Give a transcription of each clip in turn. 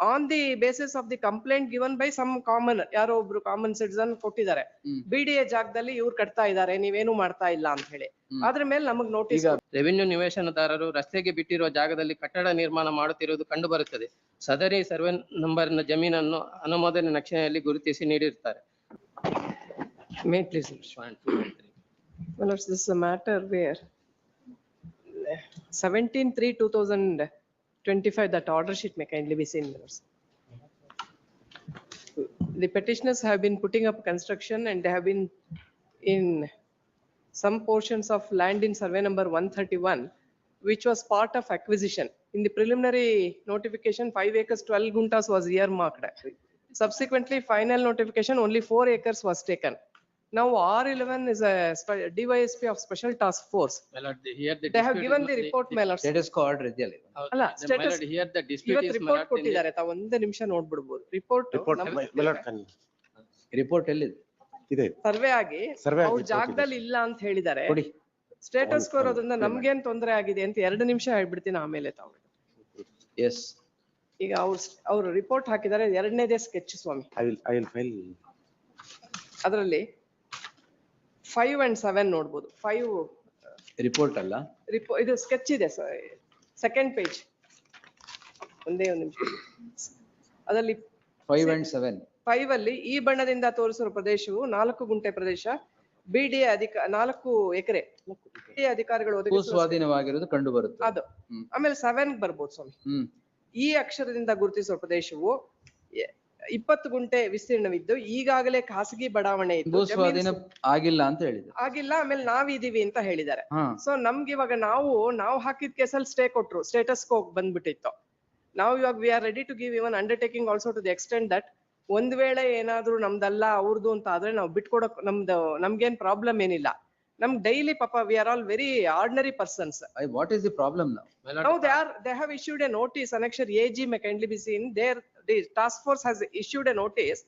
on the basis of the complaint given by some common ಯಾರೋ ಒಬ್ರು common citizen ಕೊಟ್ಟಿದ್ದಾರೆ BDA ಜಾಗದಲ್ಲಿ ಇವ್ರು ಕಟ್ತಾ ಇದ್ದಾರೆ ನೀವೇನು ಮಾಡ್ತಾ ಇಲ್ಲ ಅಂತ ಹೇಳಿ ಅದ್ರ ಮೇಲೆ ನಮಗ್ ನೋಟಿಸ್. ರೆವಿನ್ಯೂ ನಿವೇಶನದಾರರು ರಸ್ತೆಗೆ ಬಿಟ್ಟಿರುವ ಜಾಗದಲ್ಲಿ ಕಟ್ಟಡ ನಿರ್ಮಾಣ ಮಾಡುತ್ತಿರುವುದು ಕಂಡು ಬರುತ್ತದೆ. ಸದರಿ ಸರ್ವೆ ನಂಬರ್ನ ಜಮೀನನ್ನು ಅನುಮೋದನೆ ನಕ್ಷೆಯಲ್ಲಿ ಗುರುತಿಸಿ ನೀಡಿರುತ್ತಾರೆ. May please. Well, this is a matter where 17/3/2025 that order sheet may kindly be seen. The petitioners have been putting up construction and they have been in some portions of land in survey number 131, which was part of acquisition. In the preliminary notification, 5 acres 12 guntas was earmarked. Subsequently, final notification only 4 acres was taken. Now R11 is a DYSP of special task force. They have given the report, my lord. Status code ಇದೆಯಲ್ಲ. ಅಲ್ಲ status here the dispute is report ಕೊಟ್ಟಿದ್ದಾರೆ ತಾ ಒಂದು ನಿಮಿಷ ನೋಡ್ಬಿಡಬಹುದು. Report ಎಲ್ಲಿದೆ? ಇದೆ survey ಆಗಿ ಅವ್ರ ಜಾಗದಲ್ಲಿ ಇಲ್ಲ ಅಂತ ಹೇಳಿದ್ದಾರೆ. ಸ್ಟೇಟಸ್ ಕೋ ಇರೋದ್ರಿಂದ ನಮ್ಗೇನ್ ತೊಂದರೆ ಆಗಿದೆ ಅಂತ 2 ನಿಮಿಷ ಹೇಳ್ಬಿಡ್ತೀನಿ ಆಮೇಲೆ ತಾವು. ಎಸ್ ಈಗ ಅವ್ರು ರಿಪೋರ್ಟ್ ಹಾಕಿದ್ದಾರೆ. ಎರಡನೇದೇ ಸ್ಕೆಚ್ ಸ್ವಾಮಿ. I will file. ಅದರಲ್ಲಿ 5 and 7 ನೋಡ್ಬೋದು. 5 ರಿಪೋರ್ಟ್ ಅಲ್ಲ, ಇದು ಸ್ಕೆಚ್ ಇದೆ ಸೆಕೆಂಡ್ ಪೇಜ್. ಒಂದೇ ಒಂದು ನಿಮಿಷ. ಅದರಲ್ಲಿ 5 and 7 5 ಅಲ್ಲಿ ಈ ಬಣ್ಣದಿಂದ ತೋರಿಸಿರುವ ಪ್ರದೇಶವು 4 ಗುಂಟೆ ಪ್ರದೇಶ BDA 4 ಎಕರೆ ಅಧಿಕಾರಿಗಳು ಸ್ವಾಧೀನವಾಗಿರುವುದು ಕಂಡು ಬರುತ್ತೆ. ಅದು ಆಮೇಲೆ 7 ಬರ್ಬೋದು ಸ್ವಾಮಿ. ಈ ಅಕ್ಷರದಿಂದ ಗುರುತಿಸುವ ಪ್ರದೇಶವು 20 ಗುಂಟೆ ವಿಸ್ತೀರ್ಣವಿದ್ದು ಈಗಾಗಲೇ ಖಾಸಗಿ ಬಡಾವಣೆ ಇದ್ದು ಸ್ವಾಧೀನ ಆಗಿಲ್ಲ ಅಂತ ಹೇಳಿದ್ರು. ಆಗಿಲ್ಲ, ಆಮೇಲೆ ನಾವಿದೀವಿ ಅಂತ ಹೇಳಿದ್ದಾರೆ. ಸೊ ನಮ್ಗೆ ಇವಾಗ ನಾವು ಹಾಕಿದ ಕೇಸಲ್ಲಿ ಸ್ಟೇ ಕೊಟ್ರು, ಸ್ಟೇಟಸ್ ಕೋ ಬಂದ್ಬಿಟ್ಟಿತ್ತು. ನಾವು ಇವಾಗ we are ready to give even undertaking also to the extent that ಒಂದ್ ವೇಳೆ ಏನಾದ್ರು ನಮ್ದಲ್ಲ ಅವ್ರದ್ದು ಅಂತ ಆದ್ರೆ ನಾವು ಬಿಟ್ಕೊಡಕ್ ನಮ್ಗೇನ್ ಪ್ರಾಬ್ಲಮ್ ಏನಿಲ್ಲ. ನಮ್ ಡೈಲಿ ಪಾಪ we are all very ordinary persons. What is the problem now? Now they have issued a notice, annexure AG may kindly be seen there. The task force has issued a notice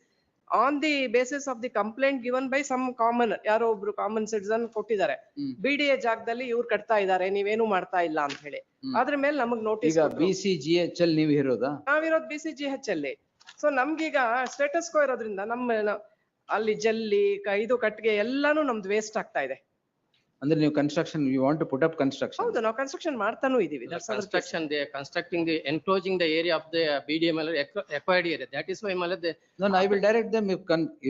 on the basis of the complaint given by some common ಯಾರೋ ಒಬ್ರು common citizen ಕೊಟ್ಟಿದ್ದಾರೆ. BDA ಜಾಗದಲ್ಲಿ ಇವ್ರು ಕಟ್ತಾ ಇದ್ದಾರೆ ನೀವೇನು ಮಾಡ್ತಾ ಇಲ್ಲ ಅಂತ ಹೇಳಿ ಅದ್ರ ಮೇಲೆ ನಮಗ್ ನೋಟಿಸ್. ಈಗ BCGH ಅಲ್ಲಿ ನೀವು ಇರೋದಾ? ನಾವಿರೋದು BCGH ಅಲ್ಲಿ. ಸೊ ನಮ್ಗೀಗ ಸ್ಟೇಟಸ್ ಕೋ ಇರೋದ್ರಿಂದ ನಮ್ಮ ಅಲ್ಲಿ ಜಲ್ಲಿ ಇದು ಕಟ್ಟಿಗೆ ಎಲ್ಲಾನು ನಮ್ದು ವೇಸ್ಟ್ ಆಗ್ತಾ ಇದೆ. ಅಂದ್ರೆ ನೀವು construction you want to put up construction? ಹೌದು, ನಾವು ಕನ್ಸ್ಟ್ರಕ್ಷನ್ ಮಾಡ್ತಾನೂ ಇದೀವಿ. Construction they are constructing the enclosing the area of the BDA acquired area. That is why no, I will direct them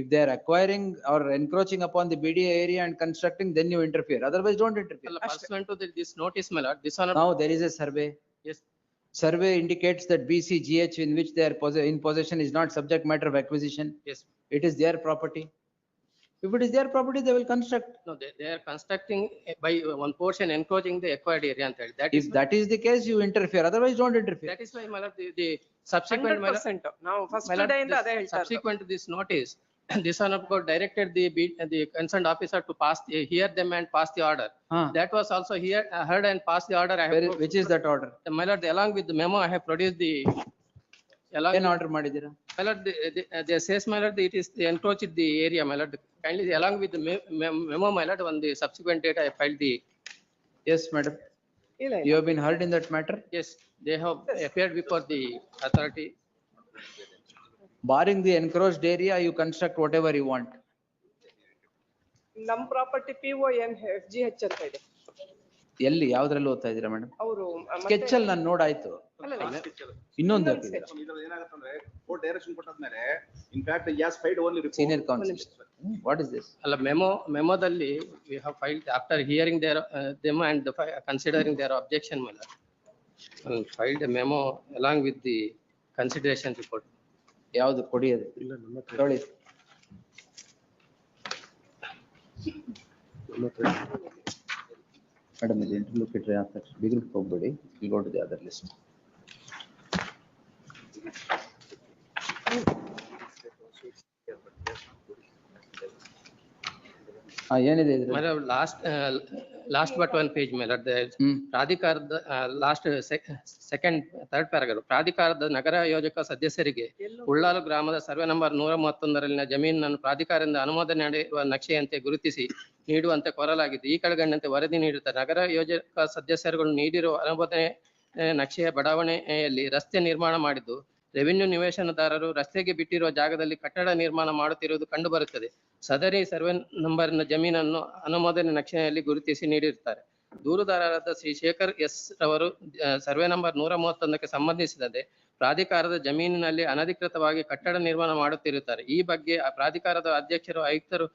if they are acquiring or encroaching upon the BDA area and constructing, then you interfere. Otherwise don't interfere. pursuant to this notice, my lord, this one. Now there is a survey. Yes. Survey indicates that BCGH in which they are in possession is not subject matter of acquisition. Yes. It is their property. If it is their property, they will construct. No, they are constructing by one portion encroaching the acquired area. If that is the case, you interfere. Otherwise, don't interfere. That is why, my lord, the subsequent 100% now first day inda ade ಹೇಳ್ತಾ subsequent to this notice, this one of God directed the concerned officer to hear them and pass the order. That was also heard and passed the order. Which is that order? My lord, along with the memo, I have produced the. An order ಮಾಡಿದಿರಾ? My lord, they says, my lord, it is encroached the area, my lord. Kindly along with the memo, my lord, on the subsequent date I filed the. Yes, madam. You have been heard in that matter? Yes, they have appeared before the authority. Barring the encroached area, you construct whatever you want. ನಮ್ property PON FGH ಅಂತ ಇದೆ. ಎಲ್ಲಿ ಯಾವ್ದ್ರಲ್ಲಿ ಓದ್ತಾ ಇದೀರಾ madam? ಅವರು sketch ಅಲ್ಲಿ ನಾನು ನೋಡಾಯ್ತು. ಇನ್ನೊಂದು ಏನಾಗುತ್ತಂದ್ರೆ ಕೋರ್ಟ್ ಡೈರೆಕ್ಷನ್ ಕೊಟ್ಟಾದ್ಮೇಲೆ in fact he has filed only report. Senior counsel. What is this? ಅಲ್ಲ ಮೆಮೊದಲ್ಲಿ we have filed after hearing their them and considering their objection, my lord. Filed a memo along with the consideration report. ಯಾವ್ದು ಕೊಡಿ ಅದು? ಇಲ್ಲ ನಮ್ಮ ನೋಡಿ. Madam, the interlocutory after bigger ಹೋಗ್ಬೇಡಿ, we go to the other list. ಏನಿದೆ ಇದ್ರಲ್ಲಿ? My lord, last but one page, my lord, the ಪ್ರಾಧಿಕಾರದ last second third paragraph. ಪ್ರಾಧಿಕಾರದ ನಗರ ಯೋಜಕ ಸದಸ್ಯರಿಗೆ ಉಳ್ಳಾಲು ಗ್ರಾಮದ ಸರ್ವೆ ನಂಬರ್ 131ರಲ್ಲಿನ ಜಮೀನನ್ನು ಪ್ರಾಧಿಕಾರದಿಂದ ಅನುಮೋದನೆ ನೀಡುವ ನಕ್ಷೆಯಂತೆ ಗುರುತಿಸಿ ನೀಡುವಂತೆ ಕೋರಲಾಗಿದೆ. ಈ ಕೆಳಗಂಡಂತೆ ವರದಿ ನೀಡುತ್ತಾರೆ. ನಗರ ಯೋಜಕ ಸದಸ್ಯರುಗಳು ನೀಡಿರುವ ಅನುಮೋದನೆ ನಕ್ಷೆಯ ಬಡಾವಣೆಯಲ್ಲಿ ರಸ್ತೆ ನಿರ್ಮಾಣ ಮಾಡಿದ್ದು ರೆವಿನ್ಯೂ ನಿವೇಶನದಾರರು ರಸ್ತೆಗೆ ಬಿಟ್ಟಿರುವ ಜಾಗದಲ್ಲಿ ಕಟ್ಟಡ ನಿರ್ಮಾಣ ಮಾಡುತ್ತಿರುವುದು ಕಂಡುಬರುತ್ತದೆ. ಸದರಿ ಸರ್ವೆ ನಂಬರ್ನ ಜಮೀನನ್ನು ಅನುಮೋದನೆ ನಕ್ಷೆಯಲ್ಲಿ ಗುರುತಿಸಿ ನೀಡಿರುತ್ತಾರೆ. ದೂರುದಾರರಾದ ಶ್ರೀ ಶೇಖರ್ ಎಸ್ ರವರು ಸರ್ವೆ ನಂಬರ್ 131ಕ್ಕೆ ಸಂಬಂಧಿಸಿದಂತೆ ಪ್ರಾಧಿಕಾರದ ಜಮೀನಿನಲ್ಲಿ ಅನಧಿಕೃತವಾಗಿ ಕಟ್ಟಡ ನಿರ್ಮಾಣ ಮಾಡುತ್ತಿರುತ್ತಾರೆ. ಈ ಬಗ್ಗೆ ಆ ಪ್ರಾಧಿಕಾರದ ಅಧ್ಯಕ್ಷರು, ಆಯುಕ್ತರು,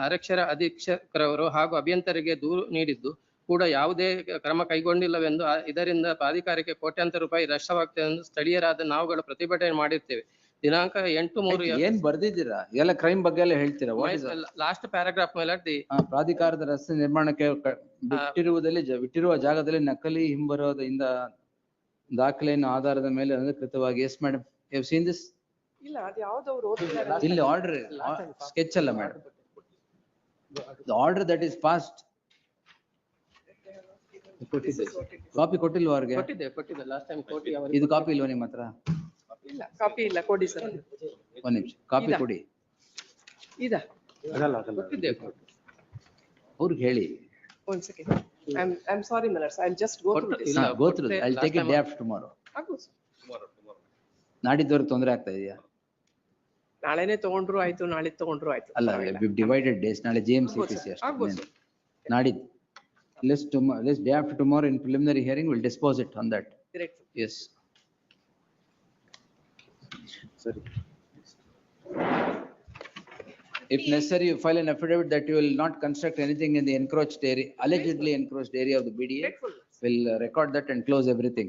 ಆರಕ್ಷರ ಅಧೀಕ್ಷಕರವರು ಹಾಗೂ ಅಭಿಯಂತರಿಗೆ ದೂರು ನೀಡಿದ್ದು ಕೂಡ ಯಾವುದೇ ಕ್ರಮ ಕೈಗೊಂಡಿಲ್ಲವೆಂದು ಇದರಿಂದ ಪ್ರಾಧಿಕಾರಕ್ಕೆ ಕೋಟ್ಯಾಂತರ ರೂಪಾಯಿ ನಷ್ಟವಾಗ್ತದೆ ಎಂದು ಸ್ಥಳೀಯರಾದ ನಾವುಗಳು ಪ್ರತಿಭಟನೆ ಮಾಡಿರ್ತೇವೆ. ದಿನಾಂಕ 8/3 ಏನ್ ಬರ್ದಿದ್ದೀರಾ? ಎಲ್ಲ ಕ್ರೈಮ್ ಬಗ್ಗೆ ಎಲ್ಲ ಹೇಳ್ತೀರಾ? What is ಲಾಸ್ಟ್ ಪ್ಯಾರಾಗ್ರಾಫ್ ಮೇಲೆ ಪ್ರಾಧಿಕಾರದ ರಸ್ತೆ ನಿರ್ಮಾಣಕ್ಕೆ ಬಿಟ್ಟಿರುವ ಜಾಗದಲ್ಲಿ ನಕಲಿ ಹಿಂಬರೋದಿಂದ ದಾಖಲೆಯನ್ನು ಆಧಾರದ ಮೇಲೆ ಅಧಿಕೃತವಾಗಿ. Yes madam, you seen this? ಇಲ್ಲ, ಅದು ಯಾವ್ದು ಅವ್ರು ಓದಿದ್ದಾರೆ. ಇಲ್ಲಿ ಆರ್ಡರ್ ಸ್ಕೆಚ್ ಅಲ್ಲ madam. The order that is passed. Copy ಕೊಟ್ಟಿಲ್ವ ಅವ್ರಿಗೆ? ಕೊಟ್ಟಿದ್ದೆ ಲಾಸ್ಟ್ ಟೈಮ್ ಕೋಟಿ ಇದು ಕಾಪಿ ಇಲ್ವಾ ನಿಮ್ಮ ಹತ್ರ? ಇಲ್ಲ, ಕಾಪಿ ಇಲ್ಲ, ಕೊಡಿ ಸರ್. ಒಂದ್ ನಿಮಿಷ, ಕಾಪಿ ಕೊಡಿ. ಇದ ಕೊಟ್ಟಿದ್ದೆ. ಅವ್ರಿಗೆ ಹೇಳಿ. ಒಂದ್ second. I'm sorry, Millers. I'll just go through this. ಇಲ್ಲ, Go through. ಕೊಟ್ಟೆ I'll take it last day time. after tomorrow. ಆಗ್ಬೋದು sir. ನಾಡಿದ್ದವ್ರಿಗೆ ತೊಂದ್ರೆ ಆಗ್ತಾ ಇದೆಯಾ? ನಾಳೆನೆ ತಗೊಂಡ್ರು ಆಯ್ತು, ನಾಳೆ ತಗೊಂಡ್ರು ಆಯ್ತು. ಅಲ್ಲ, ಡಿವೈಡೆಡ್ ಡೇಸ್. ನಾಳೆ JMCPC ಆಗ್ಬೋದು ಅಷ್ಟೇ. sir. ನಾಡಿದ್ದು. Let's day after tomorrow in preliminary hearing, we'll dispose it on that. Direct. Yes. ಸರಿ. If necessary, you file an affidavit that you will not construct anything in the encroached area, allegedly encroached area of the BDA. Grateful. We'll record that and close everything.